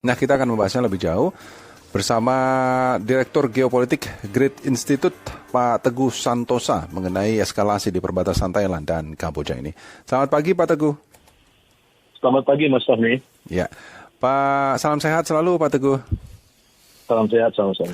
Nah, kita akan membahasnya lebih jauh bersama Direktur Geopolitik Grid Institute, Pak Teguh Santosa, mengenai eskalasi di perbatasan Thailand dan Kamboja ini. Selamat pagi, Pak Teguh. Selamat pagi, Mas Fahmi. Ya, Pak, salam sehat selalu, Pak Teguh. Salam sehat, sama-sama.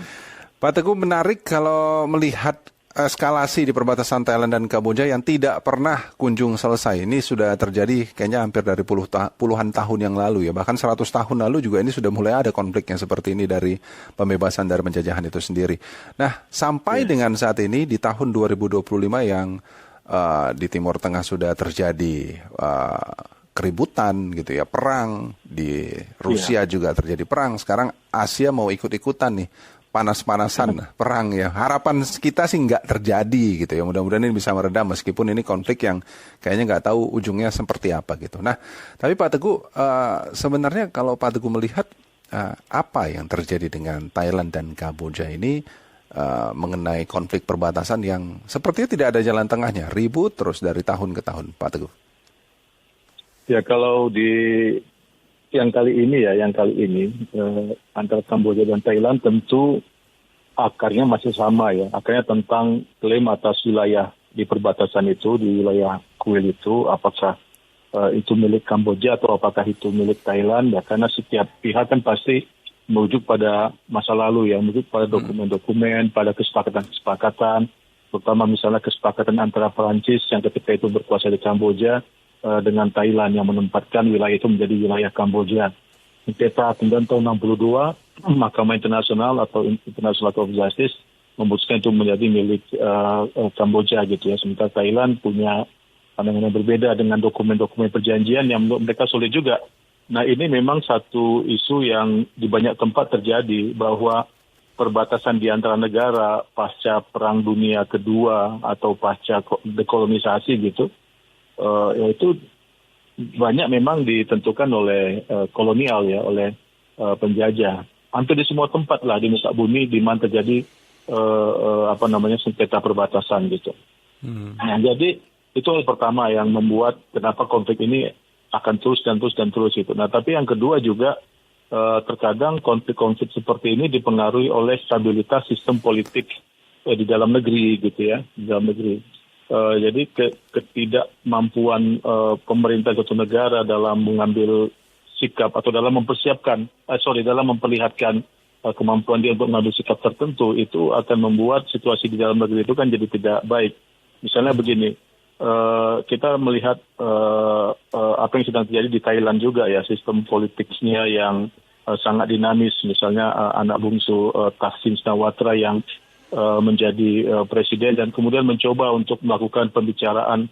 Pak Teguh, menarik kalau melihat eskalasi di perbatasan Thailand dan Kamboja yang tidak pernah kunjung selesai. Ini sudah terjadi kayaknya hampir dari puluhan tahun yang lalu ya. Bahkan 100 tahun lalu juga ini sudah mulai ada konflik yang seperti ini dari pembebasan dari penjajahan itu sendiri. Nah, sampai dengan saat ini di tahun 2025 yang di Timur Tengah sudah terjadi keributan gitu ya, perang. Di Rusia juga terjadi perang. Sekarang Asia mau ikut-ikutan nih. Panas-panasan perang ya. Harapan kita sih nggak terjadi gitu ya. Mudah-mudahan ini bisa meredam meskipun ini konflik yang kayaknya nggak tahu ujungnya seperti apa gitu. Nah, tapi Pak Teguh, sebenarnya kalau Pak Teguh melihat apa yang terjadi dengan Thailand dan Kamboja ini mengenai konflik perbatasan yang sepertinya tidak ada jalan tengahnya, ribut terus dari tahun ke tahun, Pak Teguh. Ya, kalau yang kali ini antara Kamboja dan Thailand tentu akarnya masih sama ya. Akarnya tentang klaim atas wilayah di perbatasan itu, di wilayah kuil itu, apakah itu milik Kamboja atau apakah itu milik Thailand. Ya, karena setiap pihak kan pasti merujuk pada masa lalu ya, merujuk pada dokumen-dokumen, pada kesepakatan-kesepakatan, terutama misalnya kesepakatan antara Perancis yang ketika itu berkuasa di Kamboja dengan Thailand yang menempatkan wilayah itu menjadi wilayah Kamboja. Sengketa kemudian tahun 62, Mahkamah Internasional atau International Court of Justice memutuskan itu menjadi milik Kamboja gitu ya. Sementara Thailand punya pandangan yang berbeda dengan dokumen-dokumen perjanjian yang menurut mereka sulit juga. Nah, ini memang satu isu yang di banyak tempat terjadi, bahwa perbatasan di antara negara pasca Perang Dunia Kedua atau pasca dekolonisasi gitu, yaitu banyak memang ditentukan oleh kolonial ya, oleh penjajah. Hampir di semua tempat lah di muka bumi di mana terjadi sengketa perbatasan gitu. Nah, jadi itu yang pertama yang membuat kenapa konflik ini akan terus gitu. Nah, tapi yang kedua juga terkadang konflik-konflik seperti ini dipengaruhi oleh stabilitas sistem politik di dalam negeri gitu ya, di dalam negeri. Jadi ketidakmampuan pemerintah suatu negara dalam mengambil sikap atau dalam memperlihatkan kemampuan dia untuk mengambil sikap tertentu, itu akan membuat situasi di dalam negeri itu kan jadi tidak baik. Misalnya begini, kita melihat apa yang sedang terjadi di Thailand juga ya, sistem politiknya yang sangat dinamis. Misalnya anak bungsu Thaksin Shinawatra yang menjadi presiden dan kemudian mencoba untuk melakukan pembicaraan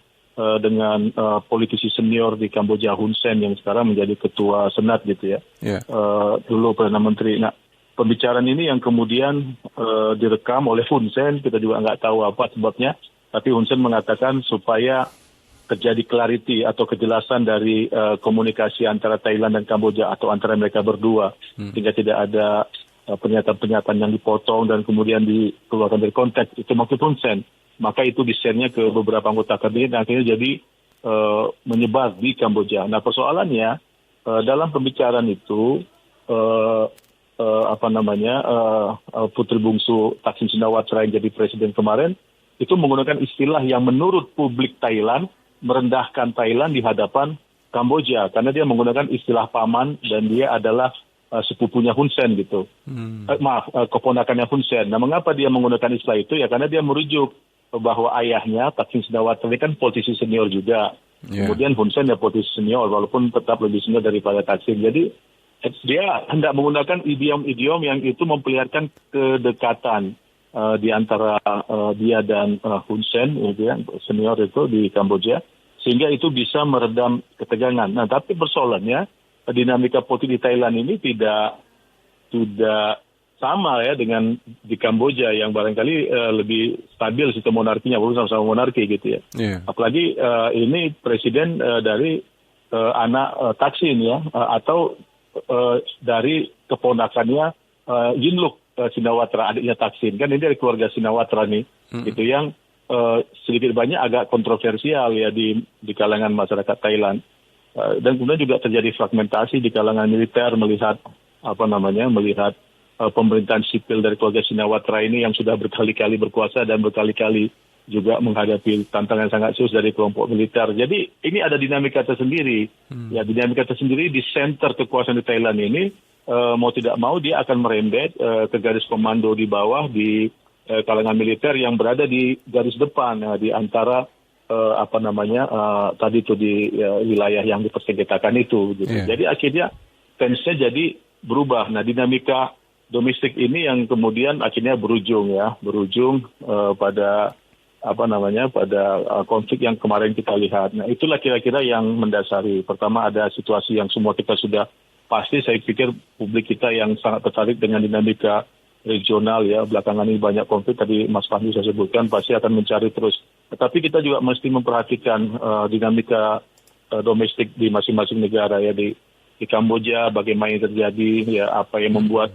dengan politisi senior di Kamboja, Hun Sen, yang sekarang menjadi ketua senat gitu ya. Dulu Perdana Menteri. Nah, pembicaraan ini yang kemudian direkam oleh Hun Sen, kita juga nggak tahu apa sebabnya, tapi Hun Sen mengatakan supaya terjadi clarity atau kejelasan dari komunikasi antara Thailand dan Kamboja atau antara mereka berdua, sehingga tidak ada pernyataan-pernyataan yang dipotong dan kemudian dikeluarkan dari konteks. Itu maksud Hun Sen. Maka itu di-share-nya ke beberapa anggota kabinet dan akhirnya jadi menyebar di Kamboja. Nah, persoalannya dalam pembicaraan itu putri bungsu Thaksin Shinawatra yang jadi presiden kemarin itu menggunakan istilah yang menurut publik Thailand merendahkan Thailand di hadapan Kamboja karena dia menggunakan istilah paman dan dia adalah sepupunya Hun Sen gitu. Keponakannya Hun Sen. Nah, mengapa dia menggunakan istilah itu? Ya karena dia merujuk bahwa ayahnya Thaksin Shinawatra ini kan politisi senior juga. Kemudian Hun Sen ya politisi senior walaupun tetap lebih senior daripada Thaksin. Jadi dia hendak menggunakan idiom-idiom yang itu memperlihatkan kedekatan di antara dia dan Hun Sen gitu ya, senior itu di Kamboja, sehingga itu bisa meredam ketegangan. Nah, tapi persoalannya dinamika politik di Thailand ini tidak sama ya dengan di Kamboja yang barangkali lebih stabil sistem monarkinya, bukan sama-sama monarki gitu ya. Apalagi ini presiden dari anak Thaksin ya, atau dari keponakannya Yingluck Shinawatra, adiknya Thaksin. Kan ini dari keluarga Shinawatra nih, gitu yang sedikit banyak agak kontroversial ya di kalangan masyarakat Thailand. Dan kemudian juga terjadi fragmentasi di kalangan militer melihat melihat pemerintahan sipil dari keluarga Shinawatra ini yang sudah berkali-kali berkuasa dan berkali-kali juga menghadapi tantangan sangat serius dari kelompok militer. Jadi ini ada dinamika tersendiri. Ya, dinamika tersendiri di center kekuasaan di Thailand ini, mau tidak mau dia akan merembet ke garis komando di bawah di kalangan militer yang berada di garis depan di antara tadi itu di wilayah yang dipersengketakan itu. Gitu. Yeah. Jadi akhirnya tensinya jadi berubah. Nah, dinamika domestik ini yang kemudian akhirnya berujung pada konflik yang kemarin kita lihat. Nah, itulah kira-kira yang mendasari. Pertama ada situasi yang semua kita sudah pasti, saya pikir publik kita yang sangat tertarik dengan dinamika regional ya, belakangan ini banyak konflik, tadi Mas Fahmi saya sebutkan, pasti akan mencari terus. Tetapi kita juga mesti memperhatikan dinamika domestik di masing-masing negara ya, di Kamboja bagaimana yang terjadi, ya apa yang membuat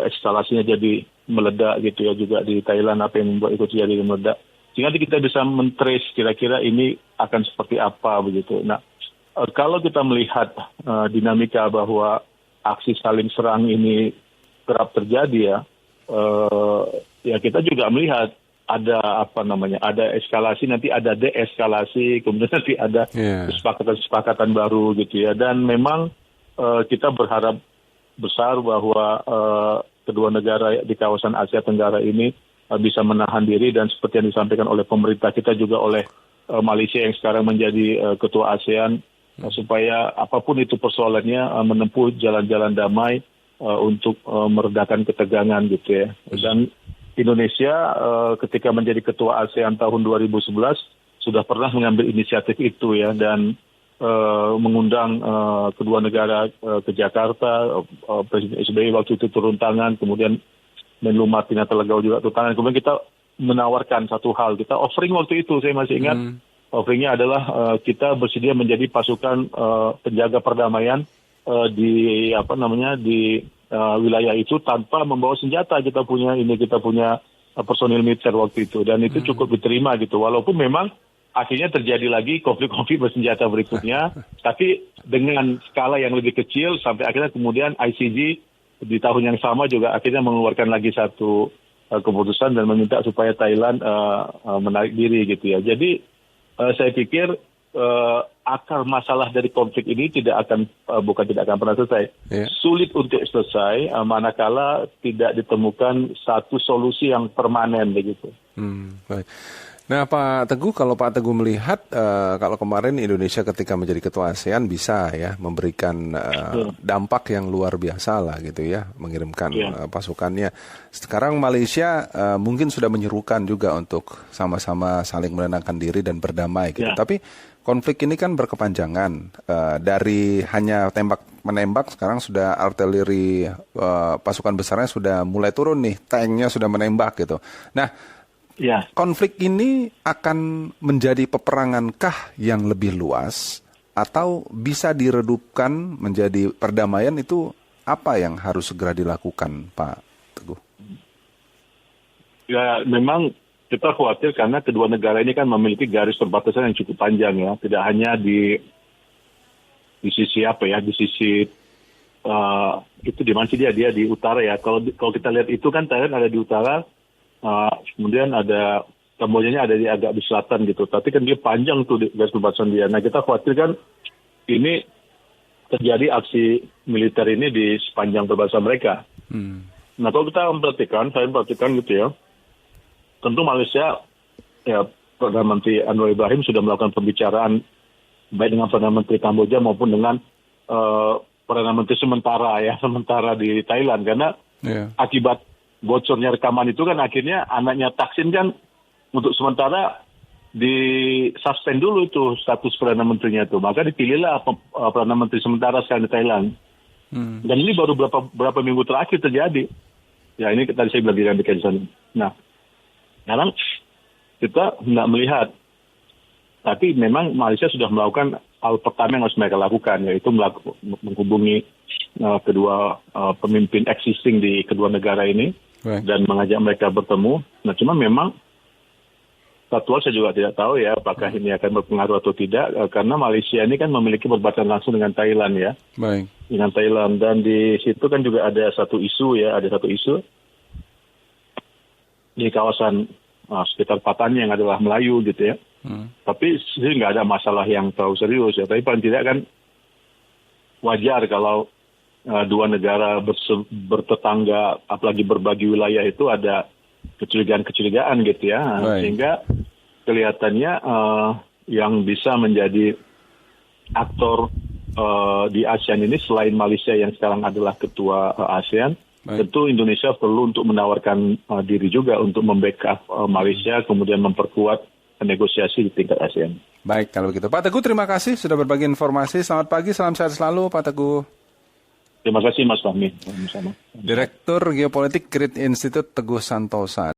eskalasinya jadi meledak gitu ya, juga di Thailand apa yang membuat itu terjadi meledak. Sehingga kita bisa men-trace kira-kira ini akan seperti apa begitu. Nah, kalau kita melihat dinamika bahwa aksi saling serang ini kerap terjadi ya kita juga melihat ada ada eskalasi, nanti ada deeskalasi, kemudian nanti ada kesepakatan baru gitu ya. Dan memang kita berharap besar bahwa kedua negara di kawasan Asia Tenggara ini bisa menahan diri, dan seperti yang disampaikan oleh pemerintah kita juga oleh Malaysia yang sekarang menjadi ketua ASEAN, supaya apapun itu persoalannya menempuh jalan-jalan damai untuk meredakan ketegangan gitu ya. Dan Indonesia ketika menjadi ketua ASEAN tahun 2011 sudah pernah mengambil inisiatif itu ya, dan mengundang kedua negara ke Jakarta. Presiden SBY waktu itu turun tangan, kemudian Menlu Martina Telegau juga turun tangan. Kemudian kita menawarkan satu hal, kita offering waktu itu, saya masih ingat, offeringnya adalah kita bersedia menjadi pasukan penjaga perdamaian di wilayah itu tanpa membawa senjata. Kita punya personil militer waktu itu, dan itu cukup diterima gitu, walaupun memang akhirnya terjadi lagi konflik-konflik bersenjata berikutnya, tapi dengan skala yang lebih kecil, sampai akhirnya kemudian ICG di tahun yang sama juga akhirnya mengeluarkan lagi satu keputusan dan meminta supaya Thailand menarik diri gitu ya. Jadi saya pikir akar masalah dari konflik ini tidak akan pernah selesai. Sulit untuk selesai manakala tidak ditemukan satu solusi yang permanen begitu. Baik. Nah, Pak Teguh, kalau Pak Teguh melihat kalau kemarin Indonesia ketika menjadi ketua ASEAN bisa ya memberikan dampak yang luar biasa lah gitu ya, mengirimkan pasukannya. Sekarang Malaysia mungkin sudah menyerukan juga untuk sama-sama saling menenangkan diri dan berdamai gitu. Tapi konflik ini kan berkepanjangan, dari hanya tembak-menembak sekarang sudah artileri pasukan besarnya sudah mulai turun nih, tanknya sudah menembak gitu. Nah, konflik ini akan menjadi peperangankah yang lebih luas atau bisa diredupkan menjadi perdamaian? Itu apa yang harus segera dilakukan, Pak Teguh? Ya, memang kita khawatir karena kedua negara ini kan memiliki garis perbatasan yang cukup panjang ya, tidak hanya di sisi di sisi itu di mana sih dia di utara ya. Kalau kita lihat itu kan Thailand ada di utara. Kemudian ada Kambojanya ada agak di selatan gitu, tapi kan dia panjang tuh garis perbatasan dia. Nah, kita khawatir kan ini terjadi aksi militer ini di sepanjang perbatasan mereka. Nah, kalau kita saya perhatikan gitu ya, tentu Malaysia ya, Perdana Menteri Anwar Ibrahim sudah melakukan pembicaraan baik dengan Perdana Menteri Kamboja maupun dengan Perdana Menteri sementara di Thailand, karena akibat bocornya rekaman itu kan akhirnya anaknya Thaksin kan untuk sementara di-suspend dulu itu status Perdana Menterinya itu. Maka dipilihlah Perdana Menteri sementara sekarang di Thailand. Dan ini baru berapa minggu terakhir terjadi. Ya, ini tadi saya bilang dinamika di sana. Nah, sekarang kita tidak melihat. Tapi memang Malaysia sudah melakukan hal pertama yang harus mereka lakukan, yaitu menghubungi kedua pemimpin existing di kedua negara ini dan mengajak mereka bertemu. Nah, cuma memang faktual saya juga tidak tahu ya apakah ini akan berpengaruh atau tidak, karena Malaysia ini kan memiliki perbatasan langsung dengan Thailand ya. Baik. Dengan Thailand, dan di situ kan juga ada satu isu di kawasan sekitar Patani yang adalah Melayu gitu ya. Tapi sih nggak ada masalah yang terlalu serius ya. Tapi paling tidak kan wajar kalau dua negara bertetangga, apalagi berbagi wilayah itu ada kecurigaan gitu ya. Baik. Sehingga kelihatannya yang bisa menjadi aktor di ASEAN ini selain Malaysia yang sekarang adalah ketua ASEAN, tentu Indonesia perlu untuk menawarkan diri juga untuk membackup Malaysia, kemudian memperkuat negosiasi di tingkat ASEAN. Baik, kalau begitu. Pak Teguh, terima kasih sudah berbagi informasi. Selamat pagi, salam sehat selalu Pak Teguh. Terima kasih Mas Fahmi. Sama-sama. Direktur Geopolitik Grid Institute Teguh Santosa.